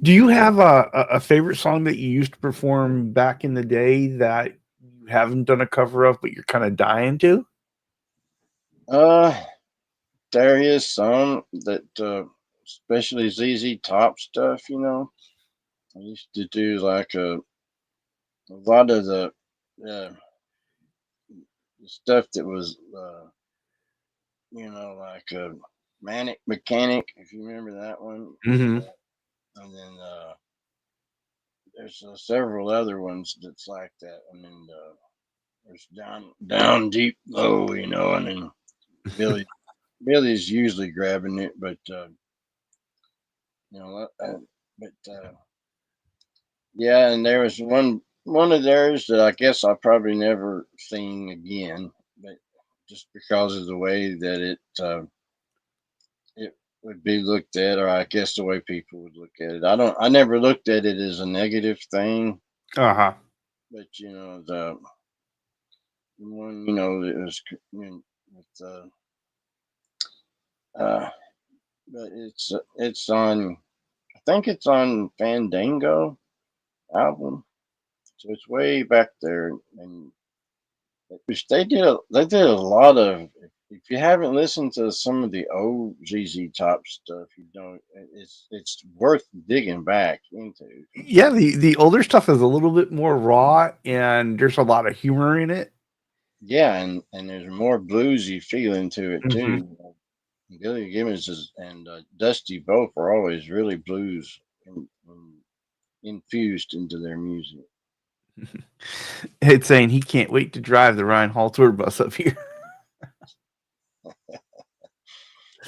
Do you have a favorite song that you used to perform back in the day that you haven't done a cover of, but you're kind of dying to? Uh, there is some that, especially ZZ Top stuff. I used to do like a lot of uh, the stuff that was, like Manic Mechanic, if you remember that one. Mm-hmm. And then there's several other ones that's like that. And then there's down, deep, low, and then Billy. Billy's usually grabbing it, but you know, uh, but yeah, and there was one one of theirs that I guess I'll probably never sing again, but just because of the way that it would be looked at, or I guess the way people would look at it. I never looked at it as a negative thing, Uh-huh. but the one that was with uh, but it's on. I think it's on Fandango album, so it's way back there, and which they did a lot of. If you haven't listened to some of the old ZZ Top stuff, you don't. It's worth digging back into. Yeah, the older stuff is a little bit more raw and there's a lot of humor in it. Yeah, and there's more bluesy feeling to it Mhm. too. Billy Gibbons and Dusty both are always really blues infused into their music. It's saying he can't wait to drive the Ryan Hall tour bus up here.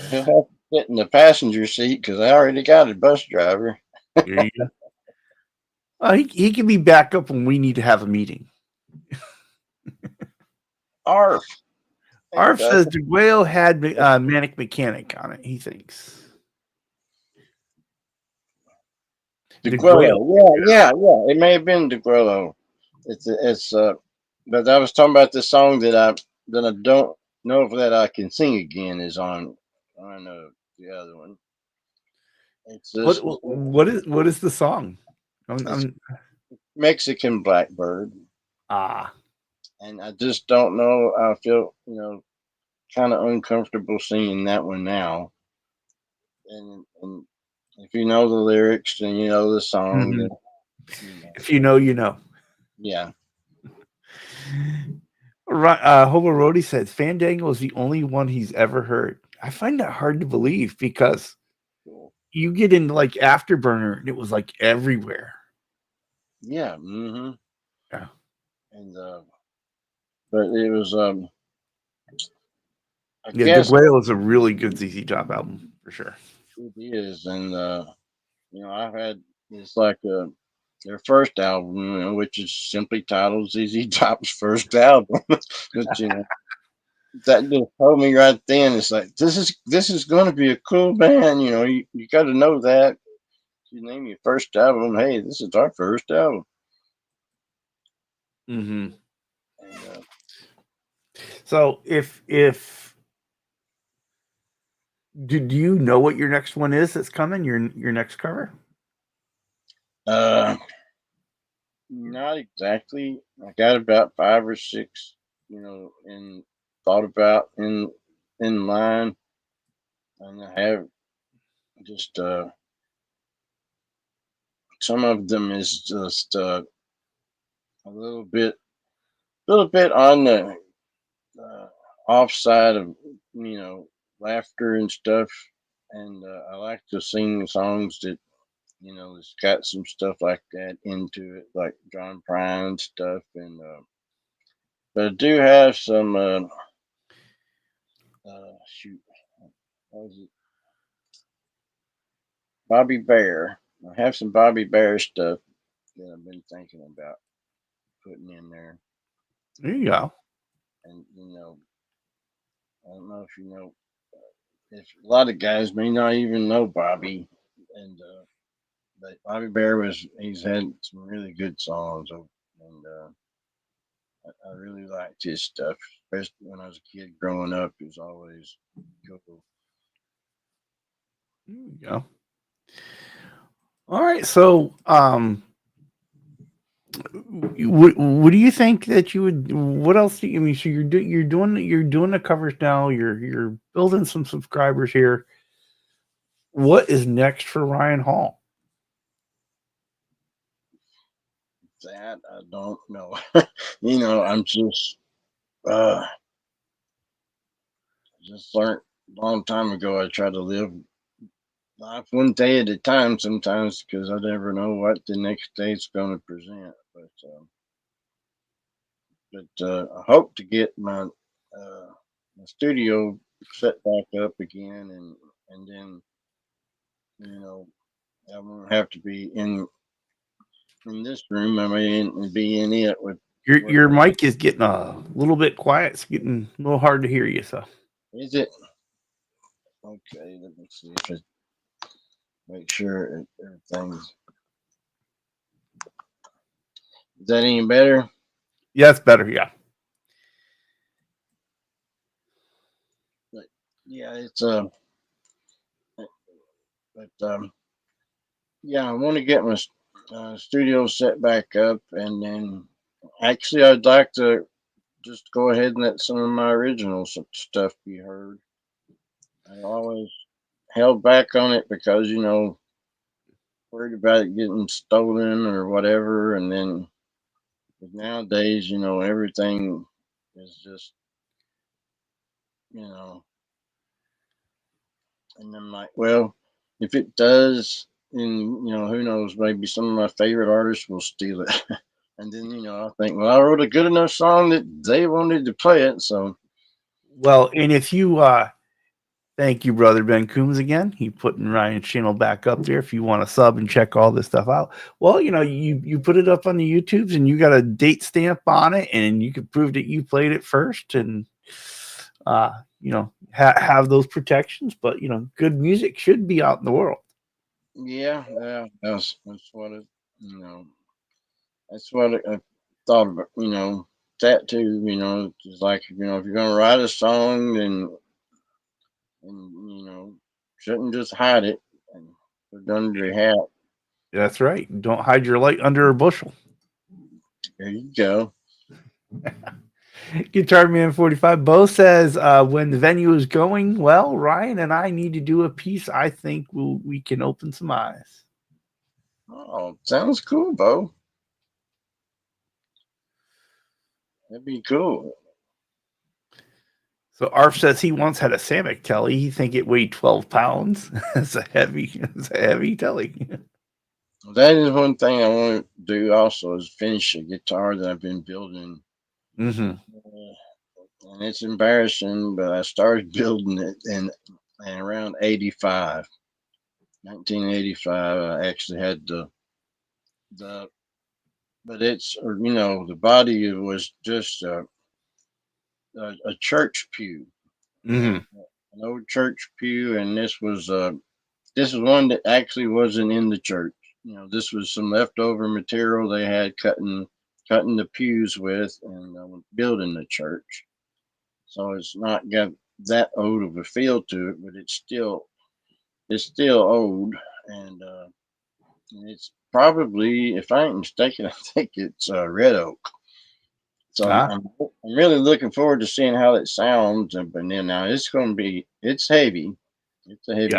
He'll have to sit in the passenger seat because I already got a bus driver. There you go. He can be back up when we need to have a meeting. Arf. Hey, Arf Doug. says DeGuello had Manic Mechanic on it, he thinks. DeGuello. DeGuello. Yeah. It may have been DeGuello. It's but I was talking about the song that I don't know if that I can sing again is on the other one. It's this What is the song? I'm, it's I'm Mexican Blackbird, ah and I just don't know. I feel kind of uncomfortable singing that one now. And if you know the lyrics and you know the song, then mhm. you know, If you know, you know. yeah. Right, Hobo Rody says Fandango is the only one he's ever heard. I find that hard to believe because Cool. you get into like Afterburner and it was like everywhere. Yeah. Yeah, And but it was I yeah. guess DeGuello is a really good ZZ Top album for sure. it is, and I've had it's like their first album, which is simply titled ZZ Top's first album. But that just told me right then. It's like this is going to be a cool band. You got to know that. You name your first album. Hey, this is our first album. Hmm. And So if do you know what your next one is that's coming? Your next cover? uh, not exactly. I got about 5 or 6, in thought about in line, and I have just some of them is just a little bit on the uh, offside of laughter and stuff, and I like to sing songs that it's got some stuff like that into it, like John Prine stuff, and but I do have some shoot, what was it? Bobby Bear. I have some Bobby Bear stuff that I've been thinking about putting in there, There you go. and I don't know if you know if a lot of guys may not even know Bobby, and but Bobby Bear he's had some really good songs, and I really liked his stuff, especially when I was a kid growing up. It was always cool. There you go. All right. So what do you think that you would? What else do you I mean? So you're doing the covers now. You're building some subscribers here. What is next for Ryan Hall? That I don't know. I'm uh, just learned a long time ago. I try to live life one day at a time sometimes because I never know what the next day is going to present. But I hope to get my studio set back up again, and then you know I won't have to be in in this room. I mean, be in it with Your where mic is getting a little bit quiet. It's getting a little hard to hear you. So is it? Okay, let me see if it make sure everything's. Is that any better? yeah, it's better. Yeah, But yeah, it's but yeah, I want to get my studio set back up, and then actually, I'd like to just go ahead and let some of my original stuff be heard. I always held back on it because worried about it getting stolen or whatever, and then but nowadays, everything is just you know, and I'm like, well, if it does, then who knows? Maybe some of my favorite artists will steal it. And then, I think, well, I wrote a good enough song that they wanted to play it. So, well, and if you thank you, brother Ben Coombs again. He putting Ryan's channel back up there. If you want to sub and check all this stuff out, well, you put it up on the YouTubes and you got a date stamp on it, and you can prove that you played it first, and have those protections. But good music should be out in the world. yeah, that's what you know, that's what I thought about, that too, just like, if you're going to write a song and, shouldn't just hide it and put it under your hat. That's right. Don't hide your light under a bushel. There you go. Guitar Man 45 Bo says when the venue is going well, Ryan and I need to do a piece. I think we can open some eyes. Oh, sounds cool, Bo. That'd be cool. So Arf says he once had a Samick telly. He think it weighed 12 pounds. It's a heavy telly. That is one thing I want to do also is finish a guitar that I've been building. Mm-hmm. And it's embarrassing, but I started building it in around 85, 1985. I actually had the but it's, or, the body was just a church pew, Mm-hmm. an old church pew. And this is one that actually wasn't in the church. This was some leftover material they had cutting the pews with, and building the church. So it's not got that old of a feel to it, but it's still old, and it's probably, if I ain't mistaken, I think it's red oak. So Ah, I'm really looking forward to seeing how it sounds. But then now it's heavy. It's a yeah. heavy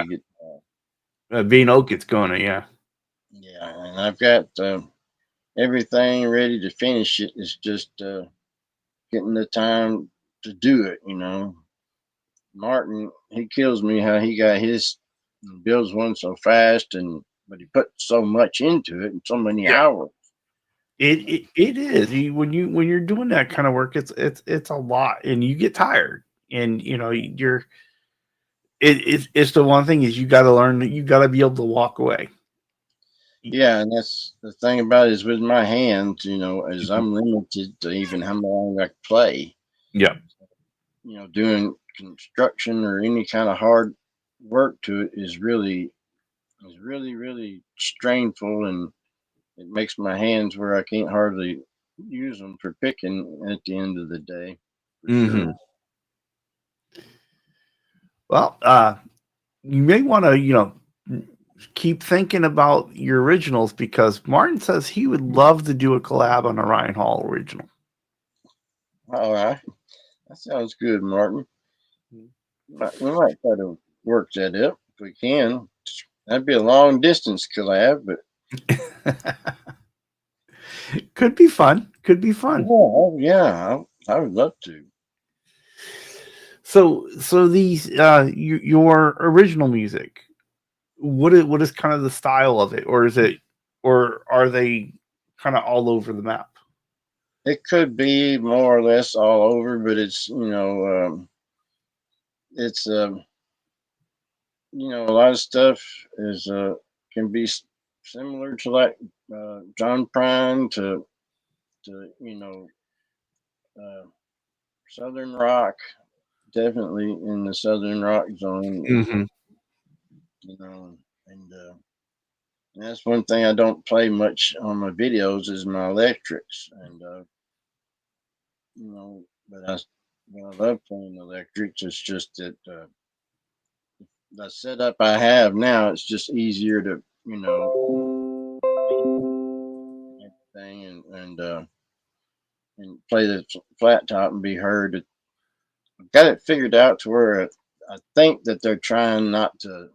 guitar. Being oak, it's going to, yeah. Yeah, and I've got everything ready to finish it. It's just getting the time to do it. Martin, he kills me how he got his builds one so fast, and but he put so much into it and so many Yeah. hours. It is. When you're doing that kind of work, it's a lot, and you get tired, and it's the one thing is you got to learn that you got to be able to walk away. Yeah, and that's the thing about it is with my hands, is I'm limited to even how long I can play. Yeah. Doing construction or any kind of hard work to it is really strainful, and it makes my hands where I can't hardly use them for picking at the end of the day, for Hmm. sure. Well, you may want to keep thinking about your originals because Martin says he would love to do a collab on a Ryan Hall original. All right, that sounds good, Martin. We might try to work that up if we can. That'd be a long distance collab, but Could be fun. Could be yeah, fun. oh, yeah, I would love to. So these your original music, what is kind of the style of it, or are they kind of all over the map? It could be more or less all over, but it's a lot of stuff is can be similar to, like, John Prine to uh, Southern rock, definitely in the Southern rock zone. Hmm. You know, and that's one thing I don't play much on my videos is my electrics, and you know, but I love playing electrics. It's just that the setup I have now, it's just easier to everything and play the flat top and be heard. I've got it figured out to where I think that they're trying not to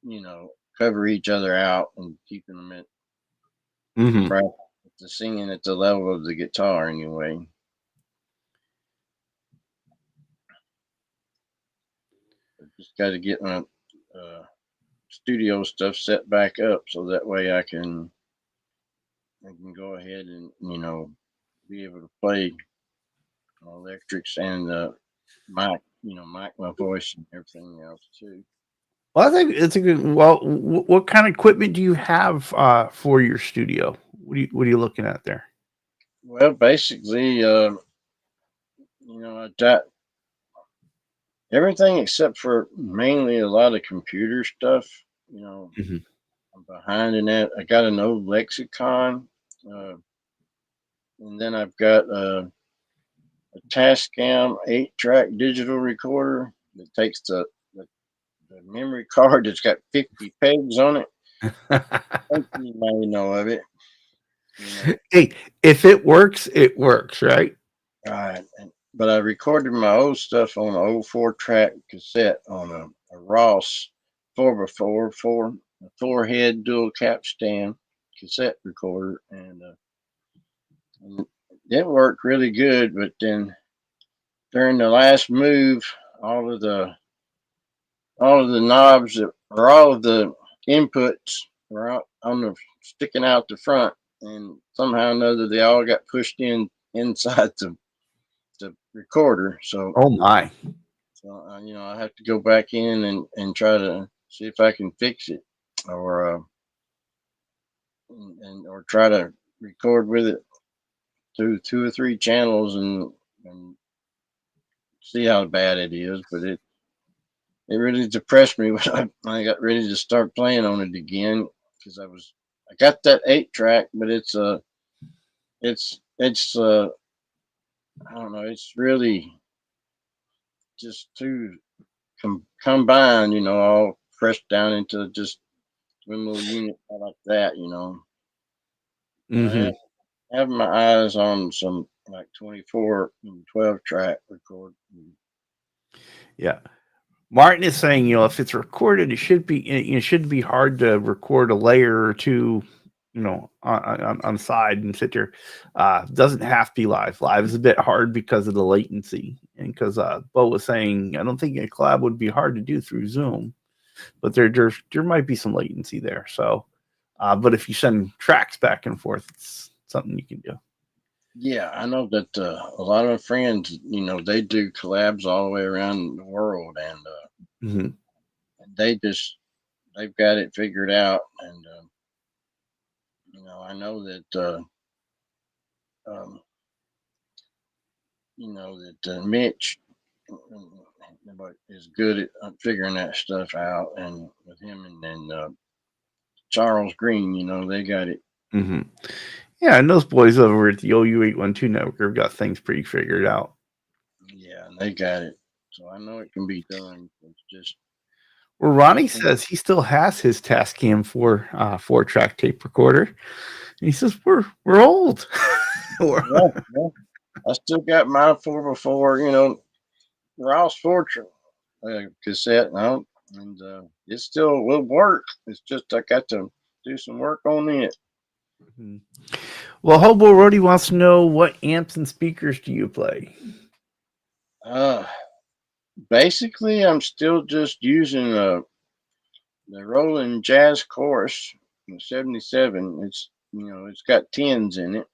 you know cover each other out and keeping them at Hmm. the singing at the level of the guitar anyway. I just got to get my uh, studio stuff set back up so that way I can go ahead and be able to play electrics and mic mic my voice and everything else too. Well, I think it's a good. Well, what kind of equipment do you have for your studio? What are you looking at there? Well, basically, I got everything except for mainly a lot of computer stuff. You know, Hmm. I'm behind in that. I got an old lexicon, uh, and then I've got a Tascam 8-track digital recorder that takes the memory card that's got 50 pegs on it. I think you may know of it. You know, Hey, if it works, it works, right? right. But I recorded my old stuff on an old 4-track cassette on a Ross 4x4 a 4-head dual capstan cassette recorder, and it worked really good. But then during the last move, all of the all of the knobs that, or all of the inputs were out on the sticking out the front, and somehow or another they all got pushed in inside the recorder. Oh my. So I have to go back in and try to see if I can fix it, or or try to record with it through 2 or 3 channels and see how bad it is. But it really depressed me when I got ready to start playing on it again because I got that 8-track, but it's I don't know, it's really just too combined, all pressed down into just one little unit like that, I Hmm. have my eyes on some like 24 and 12-track record. Yeah. Martin is saying, if it's recorded, it shouldn't be hard to record a layer or two, on the side and sit there. Doesn't have to be live. Live is a bit hard because of the latency, and because Bo was saying, I don't think a collab would be hard to do through Zoom, but there might be some latency there. So, but if you send tracks back and forth, it's something you can do. Yeah, I know that a lot of my friends, they do collabs all the way around the world, Hmm. and they've got it figured out. And I know that um, Mitch is good at figuring that stuff out, and with him and Charles Green, they got it. Hmm. Yeah, and those boys over at the OU812 network have got things pretty figured out. Yeah, and they got it. So I know it can be done. It's just Well, Ronnie something. says he still has his Tascam 4-track tape recorder. And he says we're old. Yeah, yeah. I still got my 4x4, Ross Fortune cassette now, and it still will work. It's just I got to do some work on it. Well, Hobo Rody wants to know what amps and speakers do you play? Uh, Basically, I'm still just using the Roland Jazz Chorus, 77. It's got tens in it,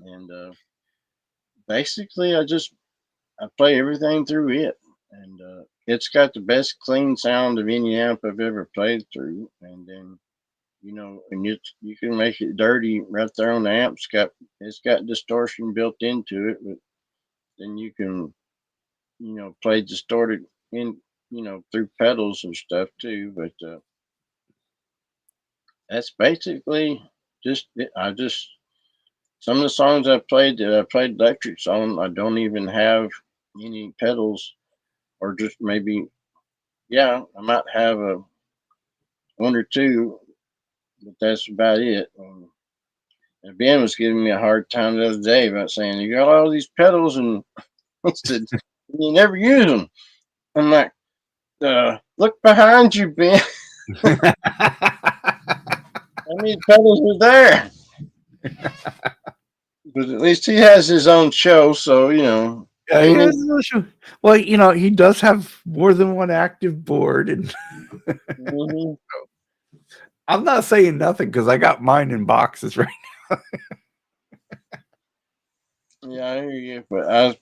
and basically I play everything through it, and it's got the best clean sound of any amp I've ever played through. And then and you can make it dirty right there on the amp. It's got distortion built into it, but then you can play distorted in through pedals and stuff too. But that's basically just it. I just some of the songs I played that I played electrics on, I don't even have any pedals, or just maybe yeah, I might have a one or two, but that's about it. And Ben was giving me a hard time the other day about saying you got all these pedals and he said you never use them. I'm like, look behind you, Ben. How many pedals are there? But at least he has his own show, so Yeah, he yeah, needs. no, sure. Well, he does have more than one active board, and Mhm. I'm not saying nothing because I got mine in boxes right. Yeah, I hear you, but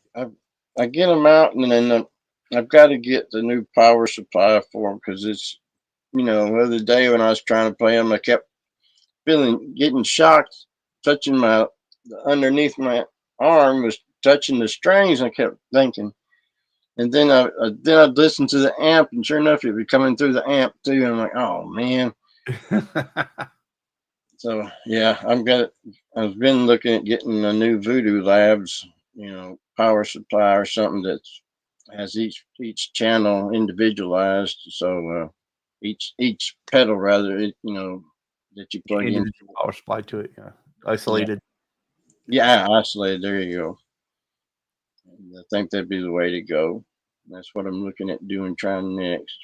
I get them out, and then I've got to get the new power supply for them because it's the other day when I was trying to play them, I kept getting shocked, touching my underneath my arm was touching the strings. I kept thinking, and then I'd listen to the amp, and sure enough, it'd be coming through the amp too. And I'm like, oh man. So yeah, I've been looking at getting a new Voodoo Labs, power supply or something that has each channel individualized. So each pedal rather, that you plug in. Individual power supply to it, yeah, Yeah, isolated. yeah, isolated. There you go. And I think that'd be the way to go. That's what I'm looking at doing, trying next.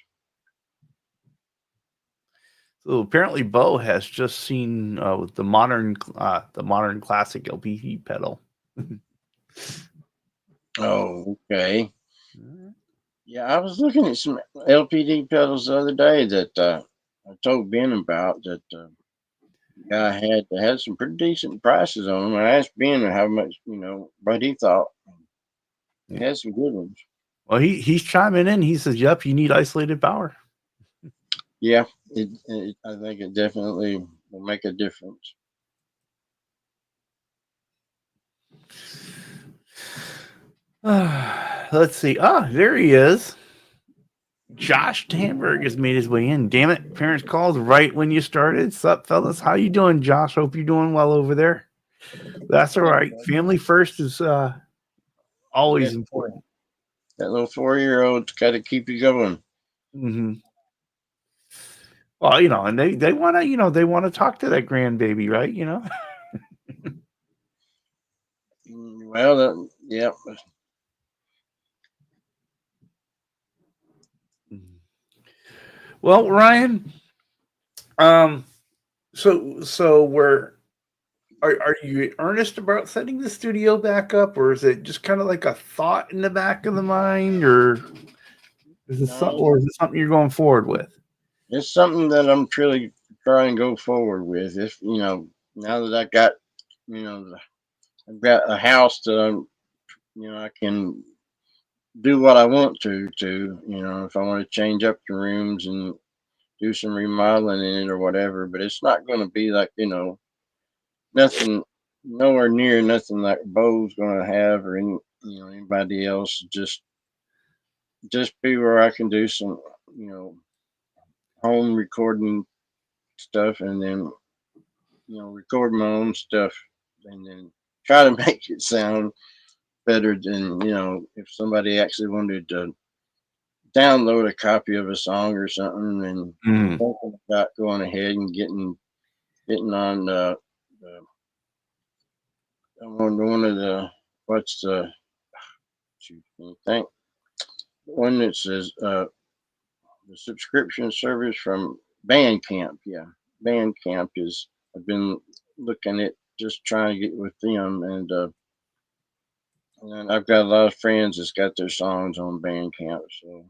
So apparently, Bo has just seen the modern classic LPT pedal. Oh, okay. Yeah, I was looking at some LPD pedals the other day that I told Ben about that guy had some pretty decent prices on them. I asked Ben how much, what he thought. He had some good ones. Well, he's chiming in. He says, "Yep, you need isolated power." Yeah, I think it definitely will make a difference. Let's see. Ah, there he is. Josh Tamberg has made his way in. Damn it! Parents called right when you started. Sup, fellas? How you doing, Josh? Hope you're doing well over there. That's all Yeah, right. Family first is yeah, always important. that little 4-year-old's got to keep you going. Hmm. Well, and they want to, they want to talk to that grandbaby, right? Well, yeah. Well, Ryan, um, so are you in earnest about setting the studio back up, or is it just kind of like a thought in the back of the mind, or No, is it something you're going forward with? it's something that I'm truly trying to go forward with. If now that I got, I've got a house that I can do what I want to, if I want to change up the rooms and do some remodeling in it or whatever. But it's not going to be like, nothing, nowhere near nothing like Bo's going to have or anybody else. Just be where I can do some, you know, home recording stuff, and then record my own stuff, and then try to make it sound better than if somebody actually wanted to download a copy of a song or something. And I'm Mm. thinking about going ahead and getting on on one of the what's the shoot, let me think, one that says the subscription service from Bandcamp. Yeah, Bandcamp is. I've been looking at just trying to get with them, and I've got a lot of friends that's got their songs on Bandcamp, so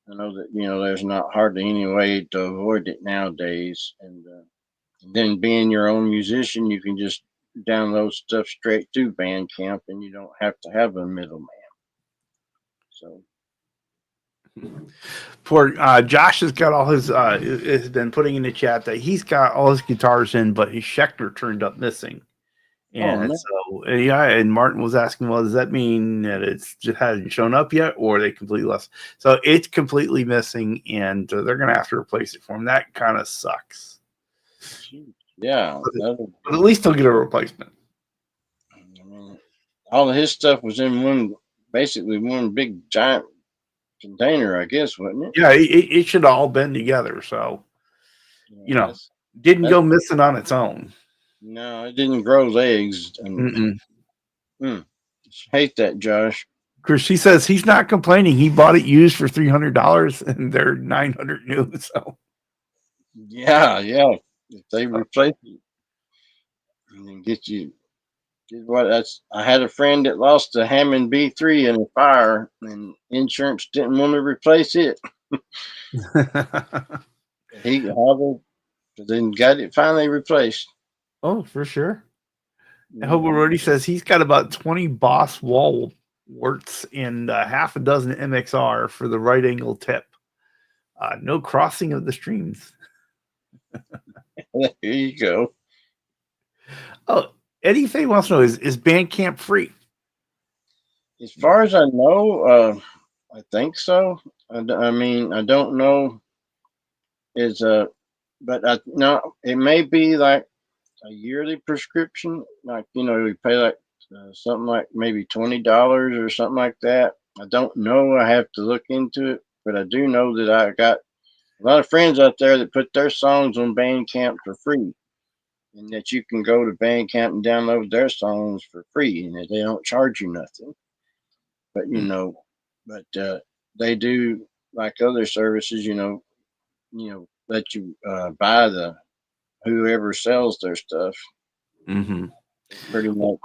I know that there's not hardly any way to avoid it nowadays. And then being your own musician, you can just download stuff straight to Bandcamp, and you don't have to have a middleman. So Poor Josh has got all his has been putting in the chat that he's got all his guitars in, but his Schecter turned up missing. Oh And man. so yeah, and Martin was asking, well, does that mean that it's just hasn't shown up yet, or they completely lost? So it's completely missing, and they're gonna have to replace it for him. That kind of sucks. Yeah, But at least he'll get a replacement. I mean, all of his stuff was in basically one big giant container, I guess, wasn't it? Yeah, it should all been together. So Yeah, you know, didn't that's go missing on its own. no, it didn't grow legs, and hate that, Josh. Because she says he's not complaining. He bought it used for $300, and they're $900 new. So Yeah, yeah. If they replace it and then get what that's. I had a friend that lost a Hammond B3 in a fire, and insurance didn't want to replace it. He hauled it, then got it finally replaced. oh, for sure. Yeah. Hobo Rody says he's got about 20 Boss wall warts and half a dozen MXR for the right angle tip. No crossing of the streams. There you go. Oh, Eddie Faye wants to know, is Bandcamp free? As far as I know, I think so. I mean, I don't know. Is but I no, it may be like a yearly prescription. Like we pay like something like maybe $20 or something like that. I don't know. I have to look into it, but I do know that I got a lot of friends out there that put their songs on Bandcamp for free, and that you can go to Bandcamp and download their songs for free, and that they don't charge you nothing. But but they do like other services. Let you buy the whoever sells their stuff. Mm-hmm. Pretty much.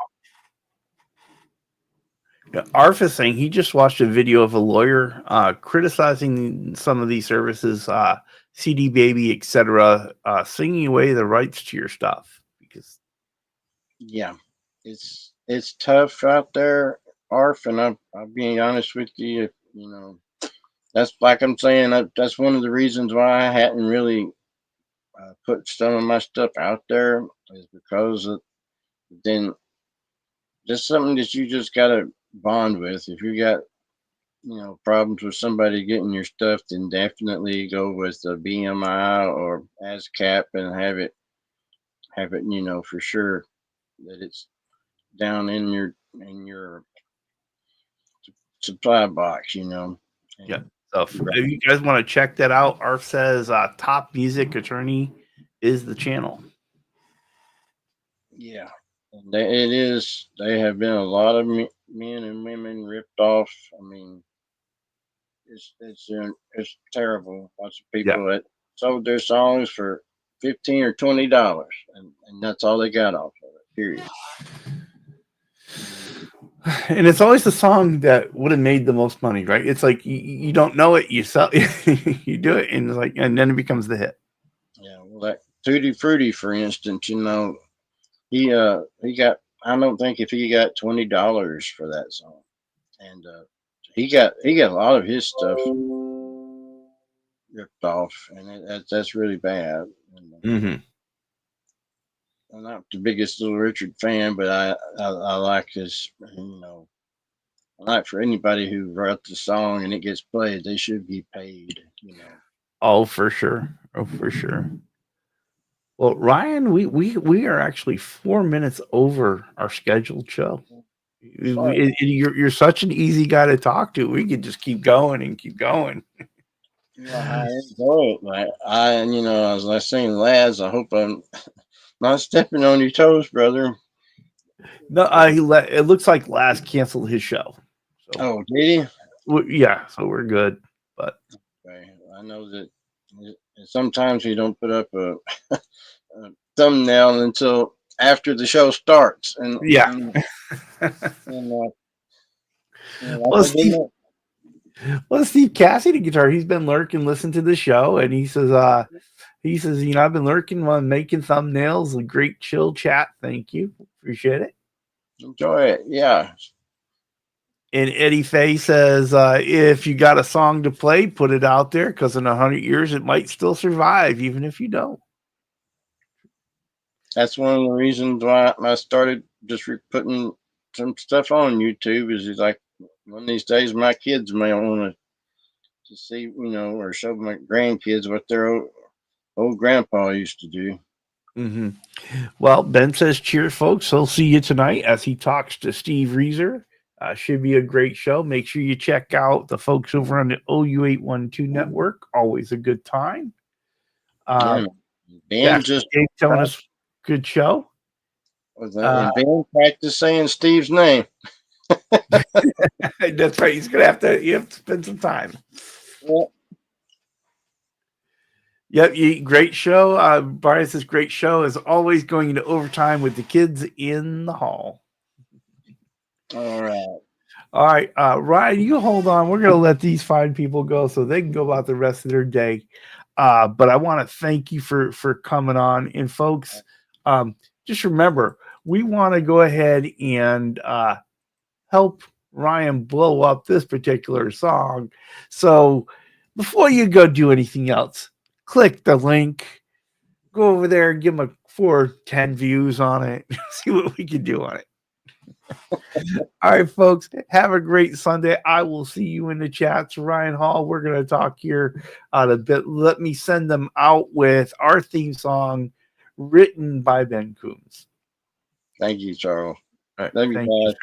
Yeah, Arf is saying he just watched a video of a lawyer criticizing some of these services, CD Baby, etc., singing away the rights to your stuff. Because Yeah, it's tough out there, Arf, and I'll be honest with you. That's like I'm saying. That's one of the reasons why I hadn't really put some of my stuff out there is because then just something that you just gotta bond with. If you got problems with somebody getting your stuff, then definitely go with the BMI or ASCAP and have it for sure that it's down in your supply box, yeah, and so if you guys want to check that out, Arf says Top Music Attorney is the channel. yeah, and they have been a lot of men and women ripped off. I mean, it's terrible. Lots of Yeah. people that sold their songs for $15 or $20, and that's all they got off of it. Period. And it's always the song that would have made the most money, right? It's like you don't know it, you sell, you do it, and and then it becomes the hit. Yeah, well, that Tutti Frutti, for instance, he got. I don't think if he got $20 for that song, and he got a lot of his stuff ripped off, and that's really bad. And, Mm-hmm. I'm not the biggest Little Richard fan, but I like his. I like for anybody who wrote the song and it gets played, they should be paid. Oh, for sure. Oh, for sure. Well, Ryan, we are actually 4 minutes over our scheduled show. You're such an easy guy to talk to. We could just keep going and keep going. I enjoy it. As I saying, lads, I hope I'm not stepping on your toes, brother. No, it looks like Laz canceled his show. So, Oh, did he? Yeah, so we're good. But Okay. I know that sometimes we don't put up a, a thumbnail until after the show starts, and yeah. and Well, Steve Cassie, the guitar, he's been lurking, listening to the show, and he says, I've been lurking while making thumbnails. A great chill chat. Thank you. Appreciate it. enjoy it. Yeah. And Eddie Fay says, if you got a song to play, put it out there because in 100 years it might still survive, even if you don't. That's one of the reasons why I started just putting some stuff on YouTube. Is it's like one of these days my kids may want to see, or show my grandkids what their old grandpa used to do. Mm-hmm. Well, Ben says, cheers, folks. He'll see you tonight as he talks to Steve Reeser. Should be a great show. Make sure you check out the folks over on the OU812 network. Always a good time. Yeah, Ben Jackson just Dave telling us good show. and Ben practiced saying Steve's name. That's right. He's gonna have to spend some time. Yeah. Yep, great show. Brian says great show is always going into overtime with the kids in the hall. All right. All right, Ryan, you hold on. We're going to let these fine people go so they can go about the rest of their day. But I want to thank you for coming on. And folks, just remember, we want to go ahead and help Ryan blow up this particular song. So before you go do anything else, click the link, go over there and give him a 410 views on it. See what we can do on it. All right, folks, have a great Sunday. I will see you in the chats. Ryan Hall, we're going to talk here a bit. Let me send them out with our theme song written by Ben Coons. Thank you, Charles. All right, Thank you, guys.